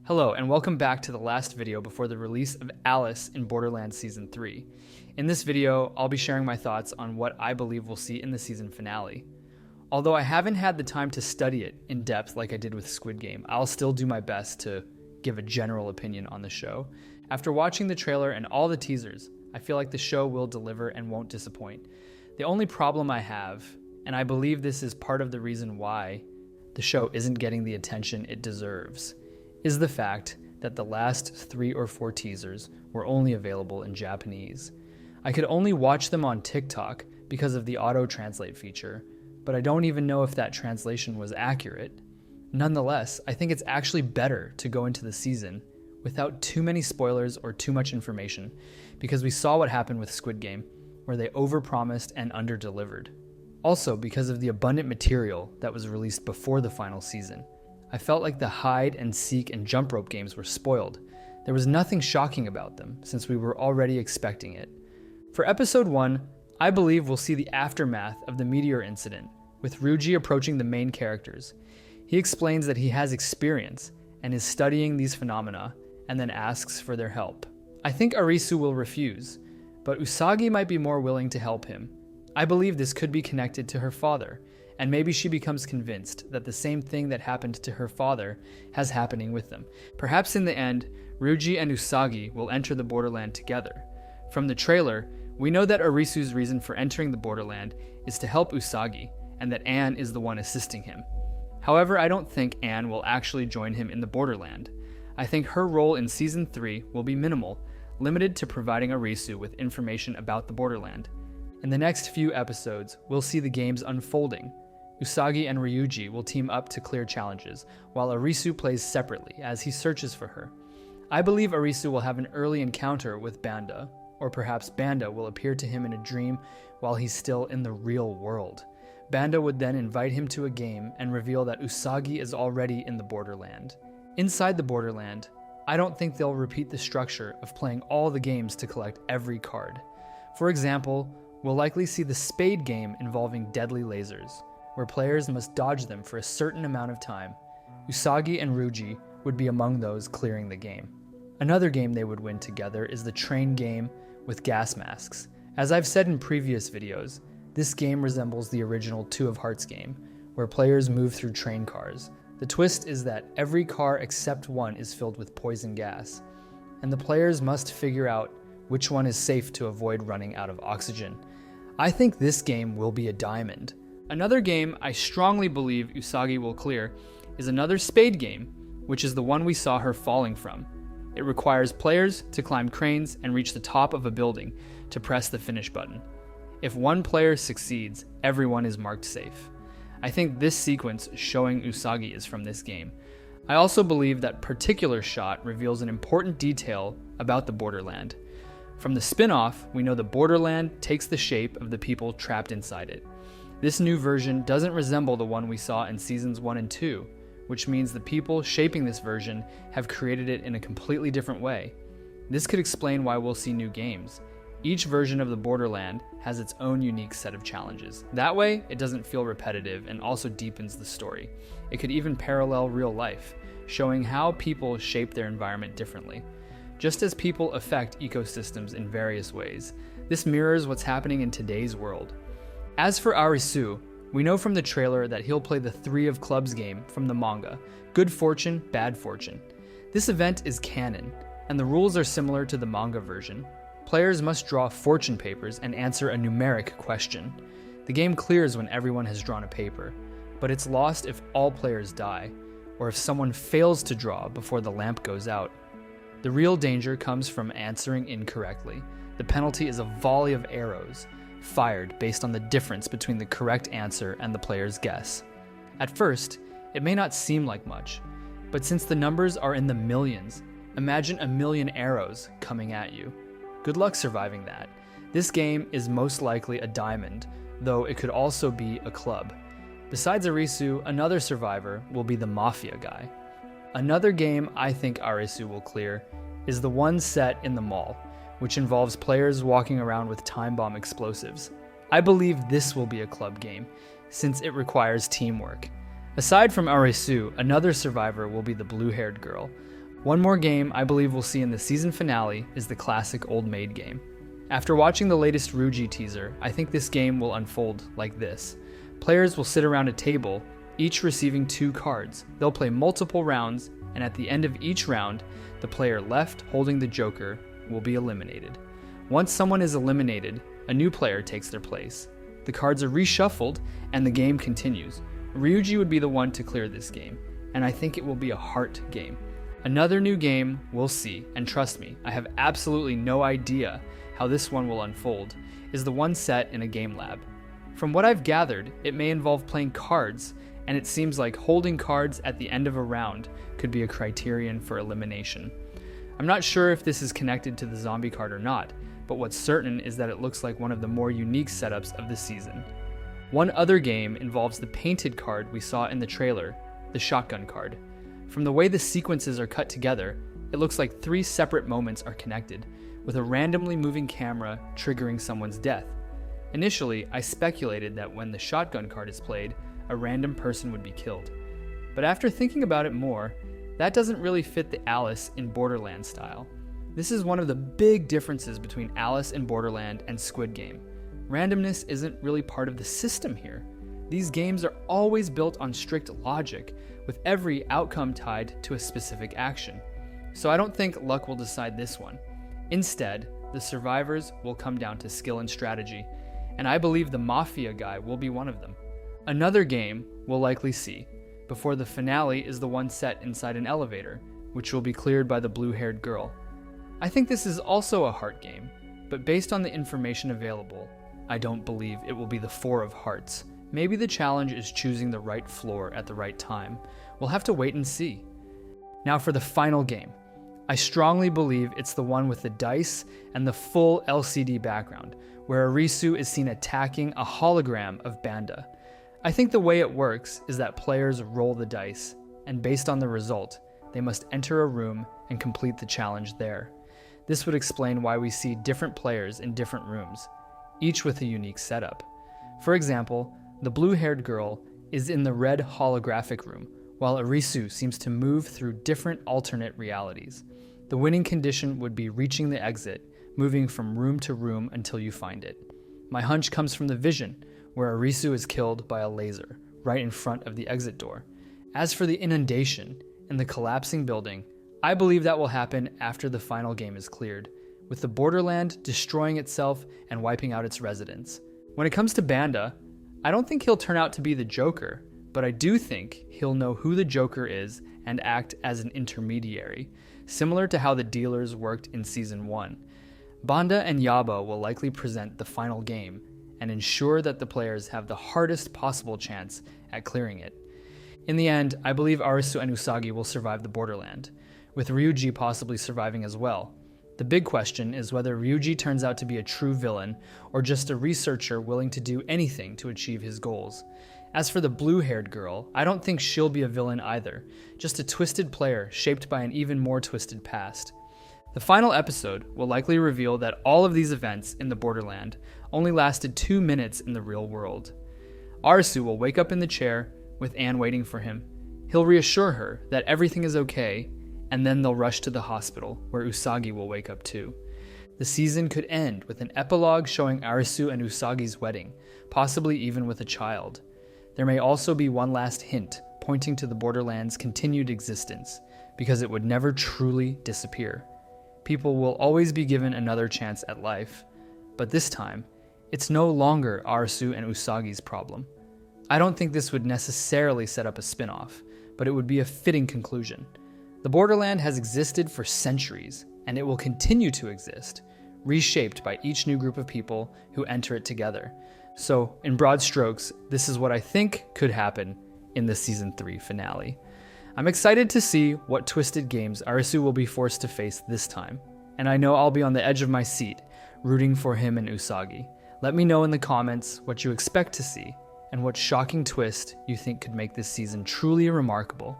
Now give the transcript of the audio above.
Hello, and welcome back to the last video before the release of Alice in Borderland Season 3. In this video, I'll be sharing my thoughts on what I believe we'll see in the season finale. Although I haven't had the time to study it in depth like I did with Squid Game, I'll still do my best to give a general opinion on the show. After watching the trailer and all the teasers, I feel like the show will deliver and won't disappoint. The only problem I have, and I believe this is part of the reason why the show isn't getting the attention it deserves, is the fact that the last 3 or 4 teasers were only available in Japanese. I could only watch them on TikTok because of the auto-translate feature, but I don't even know if that translation was accurate. Nonetheless, I think it's actually better to go into the season without too many spoilers or too much information, because we saw what happened with Squid Game, where they overpromised and underdelivered. Also, because of the abundant material that was released before the final season, I felt like the hide and seek and jump rope games were spoiled. There was nothing shocking about them, since we were already expecting it. For episode 1, I believe we'll see the aftermath of the meteor incident, with Ryuji approaching the main characters. He explains that he has experience and is studying these phenomena, and then asks for their help. I think Arisu will refuse, but Usagi might be more willing to help him. I believe this could be connected to her father, and maybe she becomes convinced that the same thing that happened to her father has happening with them. Perhaps in the end, Ryuji and Usagi will enter the Borderland together. From the trailer, we know that Arisu's reason for entering the Borderland is to help Usagi, and that Anne is the one assisting him. However, I don't think Anne will actually join him in the Borderland. I think her role in Season 3 will be minimal, limited to providing Arisu with information about the Borderland. In the next few episodes, we'll see the games unfolding. Usagi and Ryuji will team up to clear challenges, while Arisu plays separately as he searches for her. I believe Arisu will have an early encounter with Banda, or perhaps Banda will appear to him in a dream while he's still in the real world. Banda would then invite him to a game and reveal that Usagi is already in the Borderland. Inside the Borderland, I don't think they'll repeat the structure of playing all the games to collect every card. For example, we'll likely see the spade game involving deadly lasers, where players must dodge them for a certain amount of time. Usagi and Ryuji would be among those clearing the game. Another game they would win together is the train game with gas masks. As I've said in previous videos, this game resembles the original Two of Hearts game, where players move through train cars. The twist is that every car except one is filled with poison gas, and the players must figure out which one is safe to avoid running out of oxygen. I think this game will be a diamond. Another game I strongly believe Usagi will clear is another spade game, which is the one we saw her falling from. It requires players to climb cranes and reach the top of a building to press the finish button. If one player succeeds, everyone is marked safe. I think this sequence showing Usagi is from this game. I also believe that particular shot reveals an important detail about the Borderland. From the spin-off, we know the Borderland takes the shape of the people trapped inside it. This new version doesn't resemble the one we saw in Seasons 1 and 2, which means the people shaping this version have created it in a completely different way. This could explain why we'll see new games. Each version of the Borderland has its own unique set of challenges. That way, it doesn't feel repetitive and also deepens the story. It could even parallel real life, showing how people shape their environment differently. Just as people affect ecosystems in various ways, this mirrors what's happening in today's world. As for Arisu, we know from the trailer that he'll play the 3 of Clubs game from the manga, Good Fortune, Bad Fortune. This event is canon, and the rules are similar to the manga version. Players must draw fortune papers and answer a numeric question. The game clears when everyone has drawn a paper, but it's lost if all players die, or if someone fails to draw before the lamp goes out. The real danger comes from answering incorrectly. The penalty is a volley of arrows, fired based on the difference between the correct answer and the player's guess. At first, it may not seem like much, but since the numbers are in the millions, imagine 1,000,000 arrows coming at you. Good luck surviving that. This game is most likely a diamond, though it could also be a club. Besides Arisu, another survivor will be the Mafia guy. Another game I think Arisu will clear is the one set in the mall, which involves players walking around with time bomb explosives. I believe this will be a club game, since it requires teamwork. Aside from Arisu, another survivor will be the blue-haired girl. One more game I believe we'll see in the season finale is the classic Old Maid game. After watching the latest Ryuji teaser, I think this game will unfold like this. Players will sit around a table, each receiving 2 cards. They'll play multiple rounds, and at the end of each round, the player left holding the Joker will be eliminated. Once someone is eliminated, a new player takes their place. The cards are reshuffled, and the game continues. Ryuji would be the one to clear this game, and I think it will be a heart game. Another new game we'll see, and trust me, I have absolutely no idea how this one will unfold, is the one set in a game lab. From what I've gathered, it may involve playing cards, and it seems like holding cards at the end of a round could be a criterion for elimination. I'm not sure if this is connected to the zombie card or not, but what's certain is that it looks like one of the more unique setups of the season. One other game involves the painted card we saw in the trailer, the shotgun card. From the way the sequences are cut together, it looks like 3 separate moments are connected, with a randomly moving camera triggering someone's death. Initially, I speculated that when the shotgun card is played, a random person would be killed. But after thinking about it more, that doesn't really fit the Alice in Borderland style. This is one of the big differences between Alice in Borderland and Squid Game. Randomness isn't really part of the system here. These games are always built on strict logic, with every outcome tied to a specific action. So I don't think luck will decide this one. Instead, the survivors will come down to skill and strategy, and I believe the Mafia guy will be one of them. Another game we'll likely see before the finale is the one set inside an elevator, which will be cleared by the blue-haired girl. I think this is also a heart game, but based on the information available, I don't believe it will be the 4 of hearts. Maybe the challenge is choosing the right floor at the right time. We'll have to wait and see. Now for the final game. I strongly believe it's the one with the dice and the full LCD background, where Arisu is seen attacking a hologram of Banda. I think the way it works is that players roll the dice, and based on the result, they must enter a room and complete the challenge there. This would explain why we see different players in different rooms, each with a unique setup. For example, the blue-haired girl is in the red holographic room, while Arisu seems to move through different alternate realities. The winning condition would be reaching the exit, moving from room to room until you find it. My hunch comes from the vision, where Arisu is killed by a laser, right in front of the exit door. As for the inundation and the collapsing building, I believe that will happen after the final game is cleared, with the Borderland destroying itself and wiping out its residents. When it comes to Banda, I don't think he'll turn out to be the Joker, but I do think he'll know who the Joker is and act as an intermediary, similar to how the dealers worked in Season 1. Banda and Yaba will likely present the final game and ensure that the players have the hardest possible chance at clearing it. In the end, I believe Arisu and Usagi will survive the Borderland, with Ryuji possibly surviving as well. The big question is whether Ryuji turns out to be a true villain or just a researcher willing to do anything to achieve his goals. As for the blue-haired girl, I don't think she'll be a villain either, just a twisted player shaped by an even more twisted past. The final episode will likely reveal that all of these events in the Borderland only lasted 2 minutes in the real world. Arisu will wake up in the chair with Anne waiting for him. He'll reassure her that everything is okay, and then they'll rush to the hospital, where Usagi will wake up too. The season could end with an epilogue showing Arisu and Usagi's wedding, possibly even with a child. There may also be one last hint pointing to the Borderland's continued existence, because it would never truly disappear. People will always be given another chance at life, but this time, it's no longer Arisu and Usagi's problem. I don't think this would necessarily set up a spin-off, but it would be a fitting conclusion. The Borderland has existed for centuries, and it will continue to exist, reshaped by each new group of people who enter it together. So, in broad strokes, this is what I think could happen in the Season 3 finale. I'm excited to see what twisted games Arisu will be forced to face this time, and I know I'll be on the edge of my seat, rooting for him and Usagi. Let me know in the comments what you expect to see, and what shocking twist you think could make this season truly remarkable.